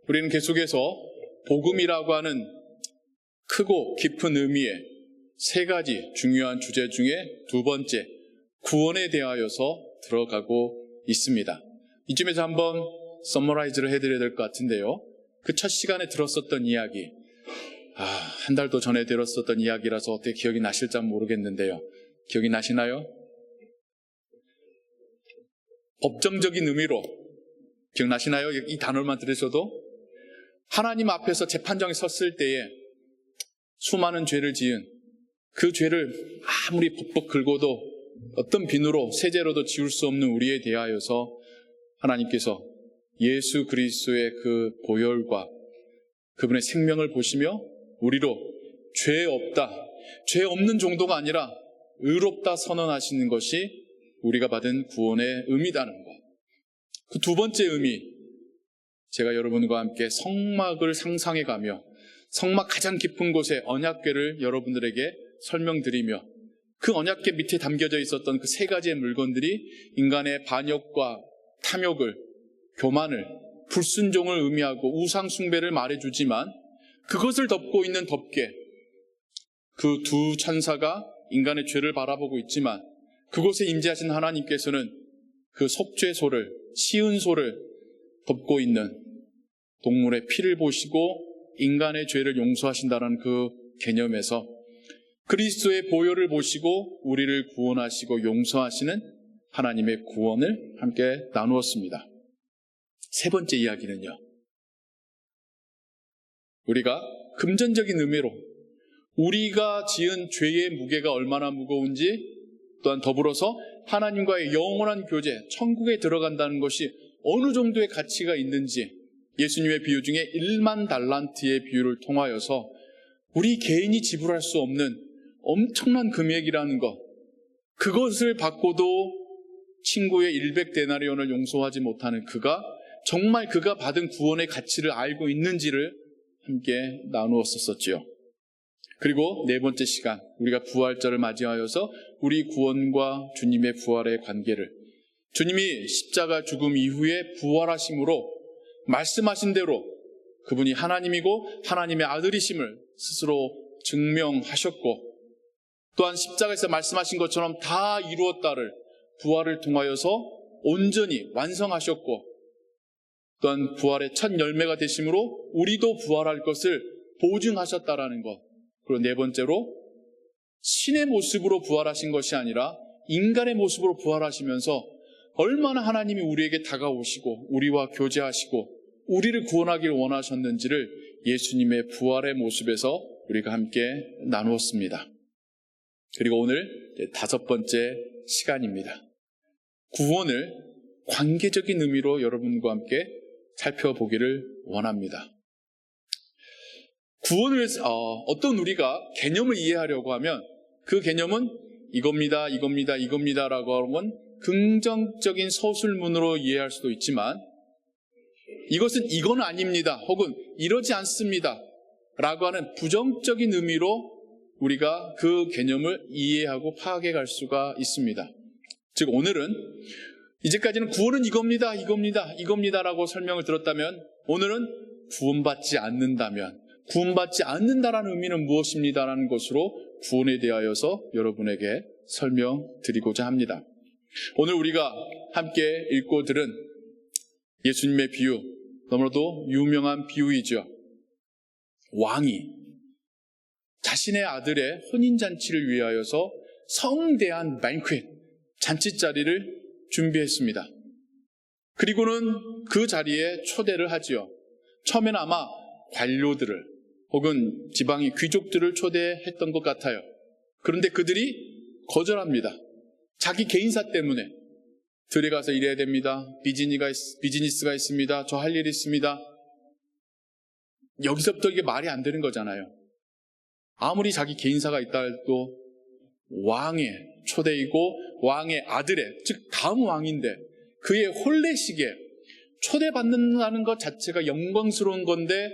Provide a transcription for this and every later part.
우리는 계속해서 복음이라고 하는 크고 깊은 의미의 세 가지 중요한 주제 중에 두 번째, 구원에 대하여서 들어가고 있습니다. 이쯤에서 한번 서머라이즈를 해드려야 될 것 같은데요. 그 첫 시간에 들었었던 이야기, 한 달도 전에 들었었던 이야기라서 어떻게 기억이 나실지 모르겠는데요. 기억이 나시나요? 법정적인 의미로 기억나시나요? 이 단어만 들으셔도 하나님 앞에서 재판정에 섰을 때에 수많은 죄를 지은 그 죄를 아무리 벅벅 긁어도 어떤 비누로 세제로도 지울 수 없는 우리에 대하여서 하나님께서 예수 그리스도의 그 보혈과 그분의 생명을 보시며 우리로 죄 없다, 죄 없는 정도가 아니라 의롭다 선언하시는 것이 우리가 받은 구원의 의미라는 것. 그 두 번째 의미, 제가 여러분과 함께 성막을 상상해가며 성막 가장 깊은 곳에 언약궤를 여러분들에게 설명드리며 그 언약궤 밑에 담겨져 있었던 그 세 가지의 물건들이 인간의 반역과 탐욕을, 교만을, 불순종을 의미하고 우상 숭배를 말해주지만 그것을 덮고 있는 덮개, 그 두 천사가 인간의 죄를 바라보고 있지만 그곳에 임재하신 하나님께서는 그 속죄소를, 시은소를 덮고 있는 동물의 피를 보시고 인간의 죄를 용서하신다는 그 개념에서 그리스도의 보혈을 보시고 우리를 구원하시고 용서하시는 하나님의 구원을 함께 나누었습니다. 세 번째 이야기는요, 우리가 금전적인 의미로 우리가 지은 죄의 무게가 얼마나 무거운지, 또한 더불어서 하나님과의 영원한 교제, 천국에 들어간다는 것이 어느 정도의 가치가 있는지 예수님의 비유 중에 1만 달란트의 비유를 통하여서 우리 개인이 지불할 수 없는 엄청난 금액이라는 것, 그것을 받고도 친구의 100데나리온을 용서하지 못하는 그가 정말 그가 받은 구원의 가치를 알고 있는지를 함께 나누었었지요. 그리고 네 번째 시간, 우리가 부활절을 맞이하여서 우리 구원과 주님의 부활의 관계를, 주님이 십자가 죽음 이후에 부활하심으로 말씀하신 대로 그분이 하나님이고 하나님의 아들이심을 스스로 증명하셨고, 또한 십자가에서 말씀하신 것처럼 다 이루었다를 부활을 통하여서 온전히 완성하셨고, 또한 부활의 첫 열매가 되심으로 우리도 부활할 것을 보증하셨다라는 것. 그리고 네 번째로 신의 모습으로 부활하신 것이 아니라 인간의 모습으로 부활하시면서 얼마나 하나님이 우리에게 다가오시고 우리와 교제하시고 우리를 구원하기를 원하셨는지를 예수님의 부활의 모습에서 우리가 함께 나누었습니다. 그리고 오늘 다섯 번째 시간입니다. 구원을 관계적인 의미로 여러분과 함께 살펴보기를 원합니다. 구원을 어떤 우리가 개념을 이해하려고 하면 그 개념은 이겁니다, 이겁니다, 이겁니다라고 하는 긍정적인 서술문으로 이해할 수도 있지만 이것은 이건 아닙니다, 혹은 이러지 않습니다 라고 하는 부정적인 의미로 우리가 그 개념을 이해하고 파악해 갈 수가 있습니다. 즉 오늘은 이제까지는 구원은 이겁니다, 이겁니다, 이겁니다라고 설명을 들었다면 오늘은 구원받지 않는다면 구원받지 않는다라는 의미는 무엇입니다라는 것으로 구원에 대하여서 여러분에게 설명드리고자 합니다. 오늘 우리가 함께 읽고 들은 예수님의 비유, 너무나도 유명한 비유이죠. 왕이 자신의 아들의 혼인잔치를 위하여서 성대한 banquet, 잔치자리를 준비했습니다. 그리고는 그 자리에 초대를 하지요. 처음에는 아마 관료들을 혹은 지방의 귀족들을 초대했던 것 같아요. 그런데 그들이 거절합니다. 자기 개인사 때문에 들에 가서 일해야 됩니다. 비즈니스가 있습니다. 저 할 일이 있습니다. 여기서부터 이게 말이 안 되는 거잖아요. 아무리 자기 개인사가 있다 해도 왕의 초대이고 왕의 아들의, 즉 다음 왕인데 그의 혼례식에 초대받는다는 것 자체가 영광스러운 건데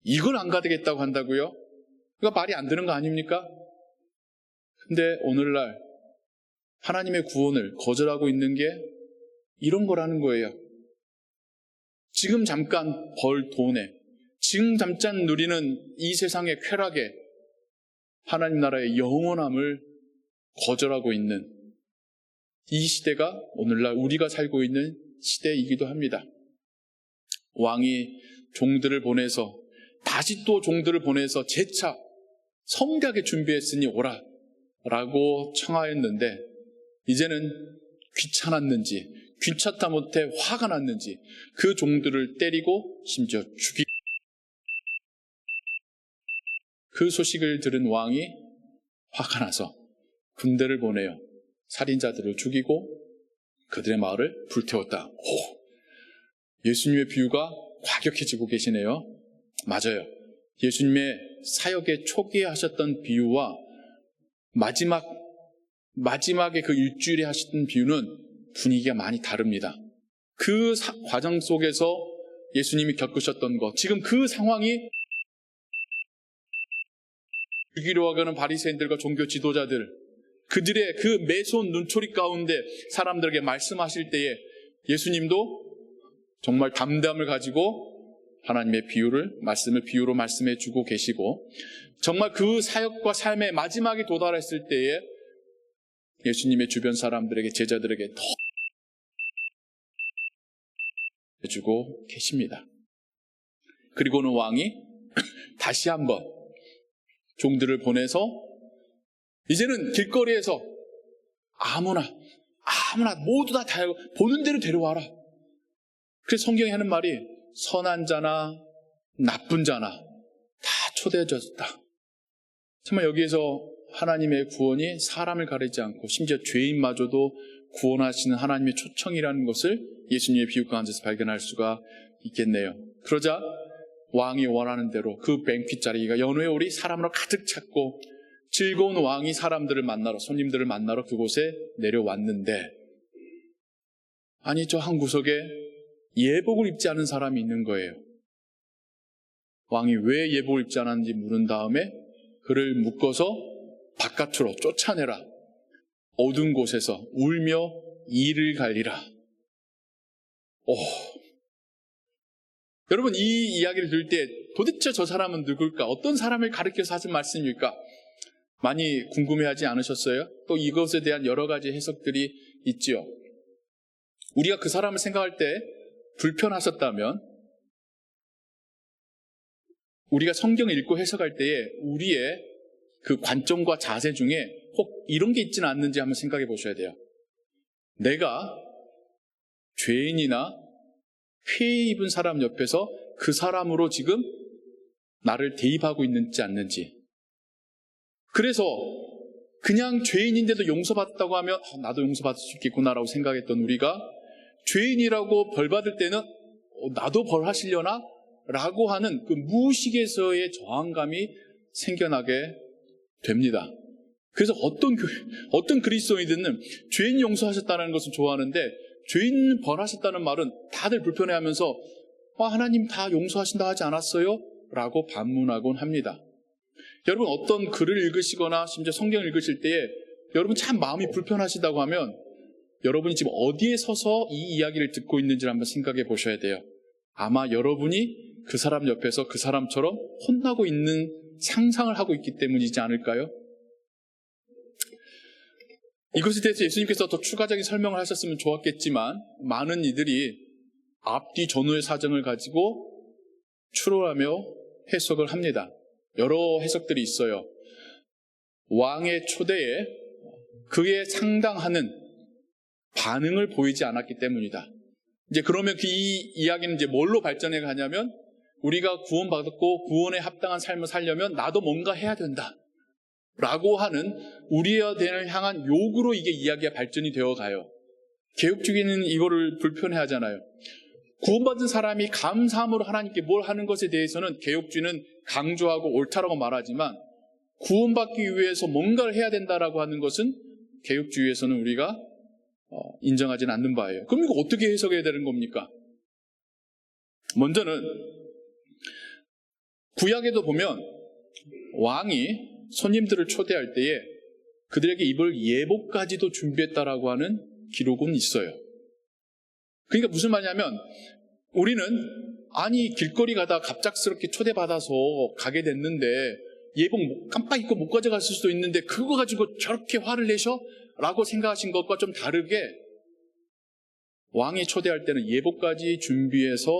이걸 안 가되겠다고 한다고요? 그러니까 말이 안 되는 거 아닙니까? 근데 오늘날 하나님의 구원을 거절하고 있는 게 이런 거라는 거예요. 지금 잠깐 벌 돈에, 지금 잠깐 누리는 이 세상의 쾌락에 하나님 나라의 영원함을 거절하고 있는 이 시대가 오늘날 우리가 살고 있는 시대이기도 합니다. 왕이 종들을 보내서 다시 또 종들을 보내서 재차 성대하게 준비했으니 오라 라고 청하였는데 이제는 귀찮았는지 귀찮다 못해 화가 났는지 그 종들을 때리고 심지어 죽이고 그 소식을 들은 왕이 화가 나서 군대를 보내어 살인자들을 죽이고 그들의 마을을 불태웠다. 예수님의 비유가 과격해지고 계시네요. 맞아요. 예수님의 사역의 초기에 하셨던 비유와 마지막에 그 일주일에 하셨던 비유는 분위기가 많이 다릅니다. 그 과정 속에서 예수님이 겪으셨던 것, 지금 그 상황이 죽이려 하는 바리새인들과 종교 지도자들, 그들의 그 매소한 눈초리 가운데 사람들에게 말씀하실 때에 예수님도 정말 담담을 가지고 하나님의 말씀을 비유로 말씀해 주고 계시고, 정말 그 사역과 삶의 마지막에 도달했을 때에 예수님의 주변 사람들에게, 제자들에게 더 해주고 계십니다. 그리고는 왕이 다시 한번 종들을 보내서 이제는 길거리에서 아무나 모두 다 보는 대로 데려와라. 그래서 성경이 하는 말이 선한 자나 나쁜 자나 다 초대해졌다. 정말 여기에서 하나님의 구원이 사람을 가리지 않고 심지어 죄인마저도 구원하시는 하나님의 초청이라는 것을 예수님의 비유 가운데서 발견할 수가 있겠네요. 그러자 왕이 원하는 대로 그 뱅퀴 자리가 연회에 오리 사람으로 가득 찼고 즐거운 왕이 사람들을 만나러, 손님들을 만나러 그곳에 내려왔는데, 아니 저 한 구석에 예복을 입지 않은 사람이 있는 거예요. 왕이 왜 예복을 입지 않았는지 물은 다음에 그를 묶어서 바깥으로 쫓아내라. 어두운 곳에서 울며 이를 갈리라. 여러분, 이 이야기를 들을 때 도대체 저 사람은 누굴까? 어떤 사람을 가리켜서 하신 말씀일까? 많이 궁금해하지 않으셨어요? 또 이것에 대한 여러 가지 해석들이 있지요. 우리가 그 사람을 생각할 때 불편하셨다면, 우리가 성경을 읽고 해석할 때에 우리의 그 관점과 자세 중에 혹 이런 게 있지는 않는지 한번 생각해 보셔야 돼요. 내가 죄인이나 피해 입은 사람 옆에서 그 사람으로 지금 나를 대입하고 있는지 않는지. 그래서 그냥 죄인인데도 용서받았다고 하면 나도 용서받을 수 있겠구나라고 생각했던 우리가 죄인이라고 벌받을 때는 나도 벌하시려나? 라고 하는 그 무의식에서의 저항감이 생겨나게 됩니다. 그래서 어떤 그리스도인들은 죄인 용서하셨다는 것은 좋아하는데 죄인 벌하셨다는 말은 다들 불편해하면서 하나님 다 용서하신다 하지 않았어요? 라고 반문하곤 합니다. 여러분, 어떤 글을 읽으시거나 심지어 성경을 읽으실 때에 여러분 참 마음이 불편하시다고 하면 여러분이 지금 어디에 서서 이 이야기를 듣고 있는지를 한번 생각해 보셔야 돼요. 아마 여러분이 그 사람 옆에서 그 사람처럼 혼나고 있는 상상을 하고 있기 때문이지 않을까요? 이것에 대해서 예수님께서 더 추가적인 설명을 하셨으면 좋았겠지만 많은 이들이 앞뒤 전후의 사정을 가지고 추론하며 해석을 합니다. 여러 해석들이 있어요. 왕의 초대에 그에 상당하는 반응을 보이지 않았기 때문이다. 이제 그러면 이 이야기는 이제 뭘로 발전해 가냐면 우리가 구원받았고 구원에 합당한 삶을 살려면 나도 뭔가 해야 된다 라고 하는 우리에 향한 요구로 이게 이야기가 발전이 되어 가요. 개혁주의는 이거를 불편해 하잖아요. 구원받은 사람이 감사함으로 하나님께 뭘 하는 것에 대해서는 개혁주의는 강조하고 옳다라고 말하지만 구원받기 위해서 뭔가를 해야 된다라고 하는 것은 개혁주의에서는 우리가 인정하지는 않는 바예요. 그럼 이거 어떻게 해석해야 되는 겁니까? 먼저는 구약에도 보면 왕이 손님들을 초대할 때에 그들에게 입을 예복까지도 준비했다라고 하는 기록은 있어요. 그러니까 무슨 말이냐면 우리는 아니 길거리 가다 갑작스럽게 초대받아서 가게 됐는데 예복 깜빡 잊고 못 가져갔을 수도 있는데 그거 가지고 저렇게 화를 내셔? 라고 생각하신 것과 좀 다르게 왕이 초대할 때는 예복까지 준비해서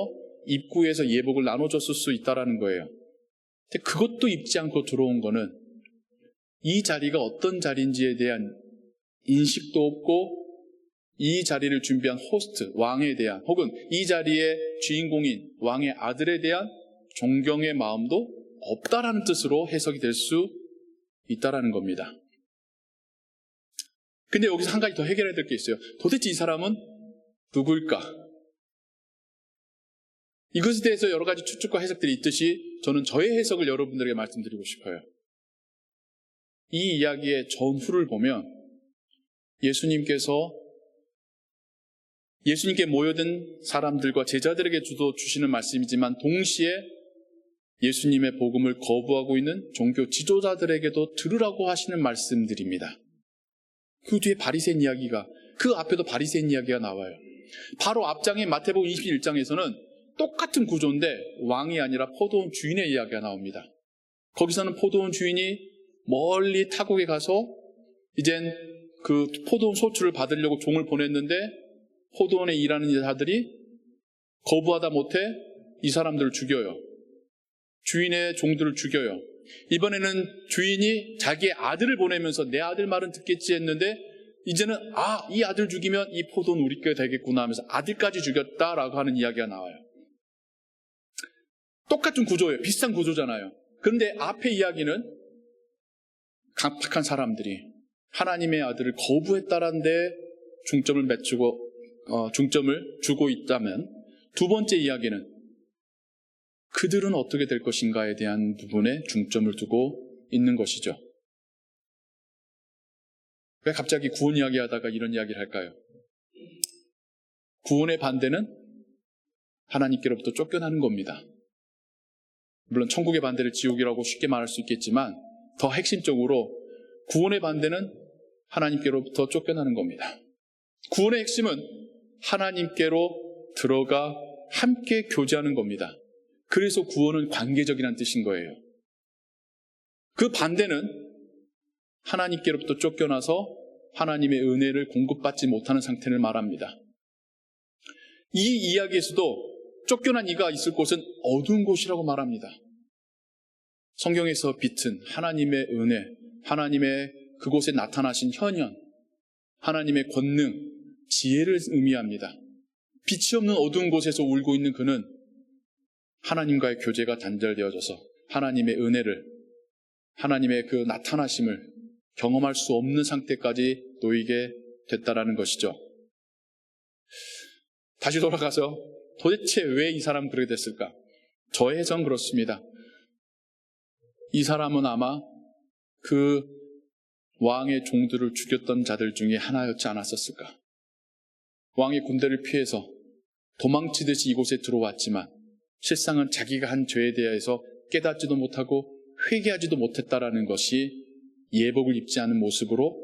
입구에서 예복을 나눠줬을 수 있다는 거예요. 근데 그것도 입지 않고 들어온 거는 이 자리가 어떤 자리인지에 대한 인식도 없고 이 자리를 준비한 호스트, 왕에 대한 혹은 이 자리의 주인공인 왕의 아들에 대한 존경의 마음도 없다라는 뜻으로 해석이 될 수 있다라는 겁니다. 근데 여기서 한 가지 더 해결해야 될 게 있어요. 도대체 이 사람은 누구일까? 이것에 대해서 여러 가지 추측과 해석들이 있듯이 저는 저의 해석을 여러분들에게 말씀드리고 싶어요. 이 이야기의 전후를 보면 예수님께 모여든 사람들과 제자들에게 주시는 말씀이지만 동시에 예수님의 복음을 거부하고 있는 종교 지도자들에게도 들으라고 하시는 말씀들입니다. 그 뒤에 바리새인 이야기가, 그 앞에도 바리새인 이야기가 나와요. 바로 앞장의 마태복음 21장에서는 똑같은 구조인데 왕이 아니라 포도원 주인의 이야기가 나옵니다. 거기서는 포도원 주인이 멀리 타국에 가서 이젠 그 포도원 소출을 받으려고 종을 보냈는데 포도원에 일하는 자들이 거부하다 못해 이 사람들을 죽여요. 주인의 종들을 죽여요. 이번에는 주인이 자기의 아들을 보내면서 내 아들 말은 듣겠지 했는데 이제는 이 아들 죽이면 이 포도는 우리 게 되겠구나 하면서 아들까지 죽였다라고 하는 이야기가 나와요. 똑같은 구조예요. 비슷한 구조잖아요. 그런데 앞의 이야기는 강팍한 사람들이 하나님의 아들을 거부했다는 데 중점을 주고 있다면, 두 번째 이야기는 그들은 어떻게 될 것인가에 대한 부분에 중점을 두고 있는 것이죠. 왜 갑자기 구원 이야기하다가 이런 이야기를 할까요? 구원의 반대는 하나님께로부터 쫓겨나는 겁니다. 물론 천국의 반대를 지옥이라고 쉽게 말할 수 있겠지만 더 핵심적으로 구원의 반대는 하나님께로부터 쫓겨나는 겁니다. 구원의 핵심은 하나님께로 들어가 함께 교제하는 겁니다. 그래서 구원은 관계적이라는 뜻인 거예요. 그 반대는 하나님께로부터 쫓겨나서 하나님의 은혜를 공급받지 못하는 상태를 말합니다. 이 이야기에서도 쫓겨난 이가 있을 곳은 어두운 곳이라고 말합니다. 성경에서 빛은 하나님의 은혜, 하나님의 그곳에 나타나신 현현, 하나님의 권능, 지혜를 의미합니다. 빛이 없는 어두운 곳에서 울고 있는 그는 하나님과의 교제가 단절되어져서 하나님의 은혜를, 하나님의 그 나타나심을 경험할 수 없는 상태까지 놓이게 됐다라는 것이죠. 다시 돌아가서 도대체 왜 이 사람은 그렇게 됐을까? 저의 해석은 그렇습니다. 이 사람은 아마 그 왕의 종들을 죽였던 자들 중에 하나였지 않았었을까? 왕의 군대를 피해서 도망치듯이 이곳에 들어왔지만 실상은 자기가 한 죄에 대해서 깨닫지도 못하고 회개하지도 못했다라는 것이 예복을 입지 않은 모습으로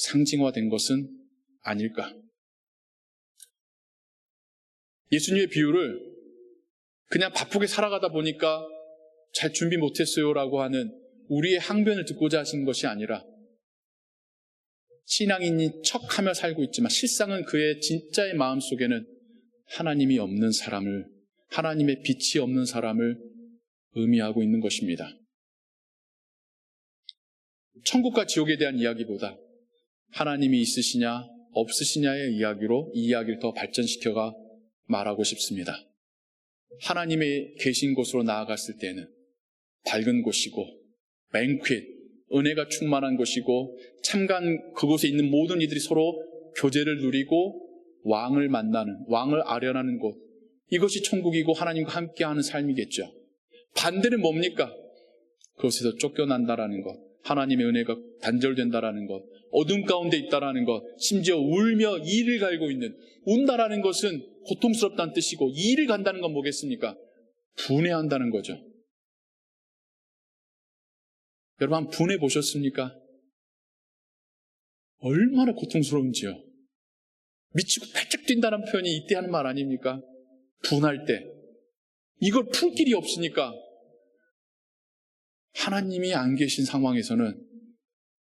상징화된 것은 아닐까? 예수님의 비유를 그냥 바쁘게 살아가다 보니까 잘 준비 못했어요라고 하는 우리의 항변을 듣고자 하신 것이 아니라 신앙인인 척하며 살고 있지만 실상은 그의 진짜의 마음속에는 하나님이 없는 사람을, 하나님의 빛이 없는 사람을 의미하고 있는 것입니다. 천국과 지옥에 대한 이야기보다 하나님이 있으시냐 없으시냐의 이야기로 이 이야기를 더 발전시켜가 말하고 싶습니다. 하나님의 계신 곳으로 나아갔을 때는 밝은 곳이고 뱅퀴, 은혜가 충만한 곳이고 참관 그곳에 있는 모든 이들이 서로 교제를 누리고 왕을 만나는, 왕을 아련하는 곳, 이것이 천국이고 하나님과 함께하는 삶이겠죠. 반대는 뭡니까? 그것에서 쫓겨난다라는 것, 하나님의 은혜가 단절된다라는 것, 어둠 가운데 있다라는 것, 심지어 울며 이를 갈고 있는, 운다라는 것은 고통스럽다는 뜻이고 이를 간다는 건 뭐겠습니까? 분해한다는 거죠. 여러분 한번 분해 보셨습니까? 얼마나 고통스러운지요. 미치고 팔짝 뛴다는 표현이 이때 하는 말 아닙니까? 분할 때 이걸 풀 길이 없으니까 하나님이 안 계신 상황에서는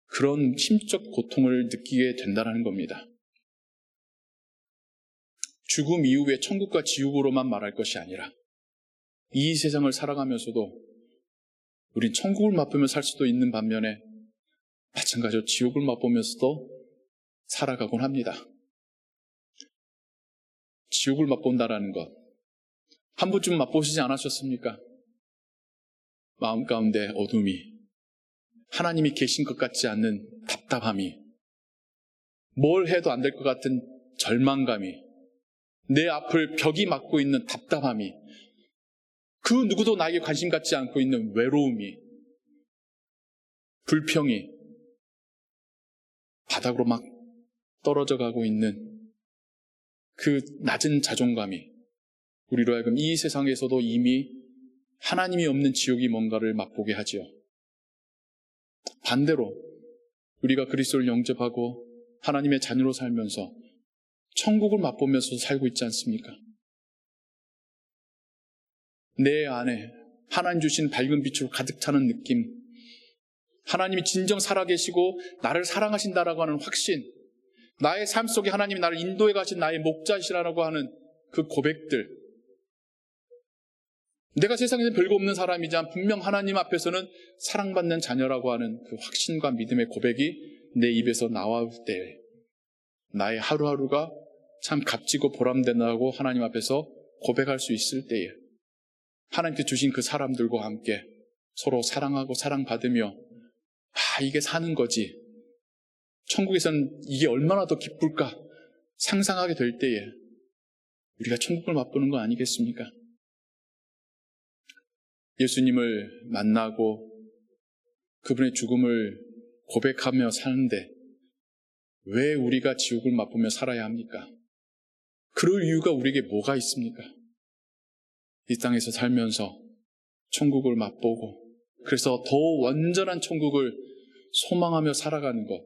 그런 심적 고통을 느끼게 된다는 겁니다. 죽음 이후에 천국과 지옥으로만 말할 것이 아니라 이 세상을 살아가면서도 우린 천국을 맛보며 살 수도 있는 반면에 마찬가지로 지옥을 맛보면서도 살아가곤 합니다. 지옥을 맛본다라는 것, 한 번쯤 맛보시지 않으셨습니까? 마음 가운데 어둠이, 하나님이 계신 것 같지 않는 답답함이, 뭘 해도 안 될 것 같은 절망감이, 내 앞을 벽이 막고 있는 답답함이, 그 누구도 나에게 관심 갖지 않고 있는 외로움이, 불평이 바닥으로 막 떨어져 가고 있는 그 낮은 자존감이 우리로 하여금 이 세상에서도 이미 하나님이 없는 지옥이 뭔가를 맛보게 하지요. 반대로 우리가 그리스도를 영접하고 하나님의 자녀로 살면서 천국을 맛보면서 살고 있지 않습니까? 내 안에 하나님 주신 밝은 빛으로 가득 차는 느낌, 하나님이 진정 살아계시고 나를 사랑하신다라고 하는 확신, 나의 삶 속에 하나님이 나를 인도해 가신 나의 목자시라고 하는 그 고백들, 내가 세상에서 별거 없는 사람이지만 분명 하나님 앞에서는 사랑받는 자녀라고 하는 그 확신과 믿음의 고백이 내 입에서 나올 때 나의 하루하루가 참 값지고 보람된다고 하나님 앞에서 고백할 수 있을 때에 하나님께 주신 그 사람들과 함께 서로 사랑하고 사랑받으며 이게 사는 거지, 천국에서는 이게 얼마나 더 기쁠까 상상하게 될 때에 우리가 천국을 맛보는 거 아니겠습니까? 예수님을 만나고 그분의 죽음을 고백하며 사는데 왜 우리가 지옥을 맛보며 살아야 합니까? 그럴 이유가 우리에게 뭐가 있습니까? 이 땅에서 살면서 천국을 맛보고 그래서 더 완전한 천국을 소망하며 살아가는 것,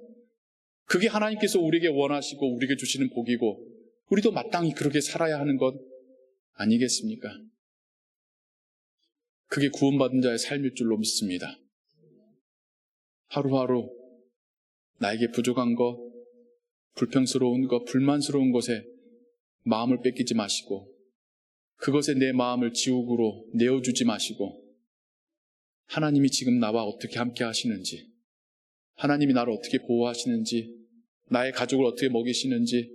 그게 하나님께서 우리에게 원하시고 우리에게 주시는 복이고 우리도 마땅히 그렇게 살아야 하는 것 아니겠습니까? 그게 구원받은 자의 삶일 줄로 믿습니다. 하루하루 나에게 부족한 것, 불평스러운 것, 불만스러운 것에 마음을 뺏기지 마시고 그것에 내 마음을 지옥으로 내어주지 마시고 하나님이 지금 나와 어떻게 함께 하시는지, 하나님이 나를 어떻게 보호하시는지, 나의 가족을 어떻게 먹이시는지,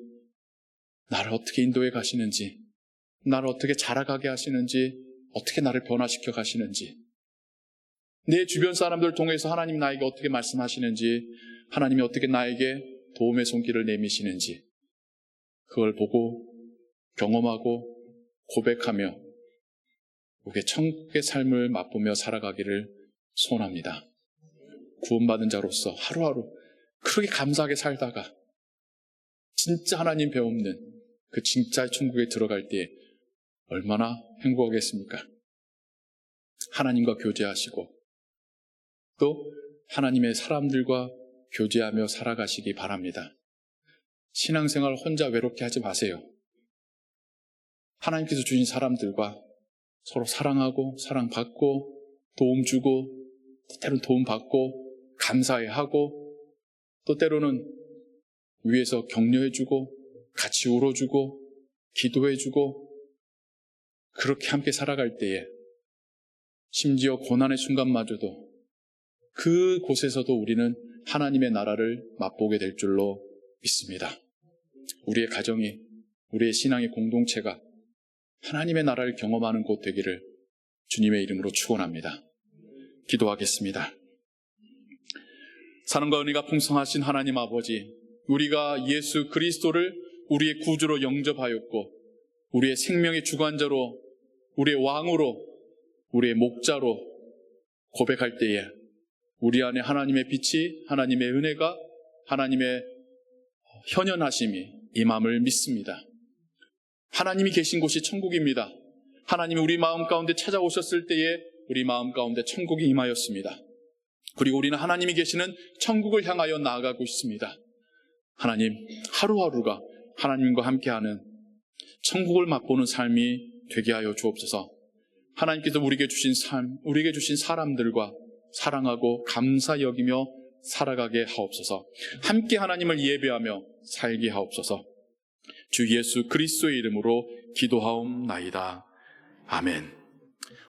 나를 어떻게 인도해 가시는지, 나를 어떻게 자라가게 하시는지, 어떻게 나를 변화시켜 가시는지, 내 주변 사람들 통해서 하나님 나에게 어떻게 말씀하시는지, 하나님이 어떻게 나에게 도움의 손길을 내미시는지 그걸 보고 경험하고 고백하며 우리의 천국의 삶을 맛보며 살아가기를 소원합니다. 구원받은 자로서 하루하루 그렇게 감사하게 살다가 진짜 하나님 배움는 그 진짜의 천국에 들어갈 때 얼마나 행복하겠습니까? 하나님과 교제하시고 또 하나님의 사람들과 교제하며 살아가시기 바랍니다. 신앙생활 혼자 외롭게 하지 마세요. 하나님께서 주신 사람들과 서로 사랑하고 사랑받고 도움 주고 때로는 도움받고 감사해하고 또 때로는 위에서 격려해주고 같이 울어주고 기도해주고 그렇게 함께 살아갈 때에 심지어 고난의 순간마저도 그곳에서도 우리는 하나님의 나라를 맛보게 될 줄로 믿습니다. 우리의 가정이, 우리의 신앙의 공동체가 하나님의 나라를 경험하는 곳 되기를 주님의 이름으로 축원합니다. 기도하겠습니다. 사랑과 은혜가 풍성하신 하나님 아버지, 우리가 예수 그리스도를 우리의 구주로 영접하였고 우리의 생명의 주관자로, 우리의 왕으로, 우리의 목자로 고백할 때에 우리 안에 하나님의 빛이, 하나님의 은혜가, 하나님의 현현하심이 임함을 믿습니다. 하나님이 계신 곳이 천국입니다. 하나님이 우리 마음 가운데 찾아오셨을 때에 우리 마음 가운데 천국이 임하였습니다. 그리고 우리는 하나님이 계시는 천국을 향하여 나아가고 있습니다. 하나님, 하루하루가 하나님과 함께하는 천국을 맛보는 삶이 되게 하여 주옵소서. 하나님께서 우리에게 주신 삶, 우리에게 주신 사람들과 사랑하고 감사 여기며 살아가게 하옵소서. 함께 하나님을 예배하며 살게 하옵소서. 주 예수 그리스도의 이름으로 기도하옵나이다. 아멘.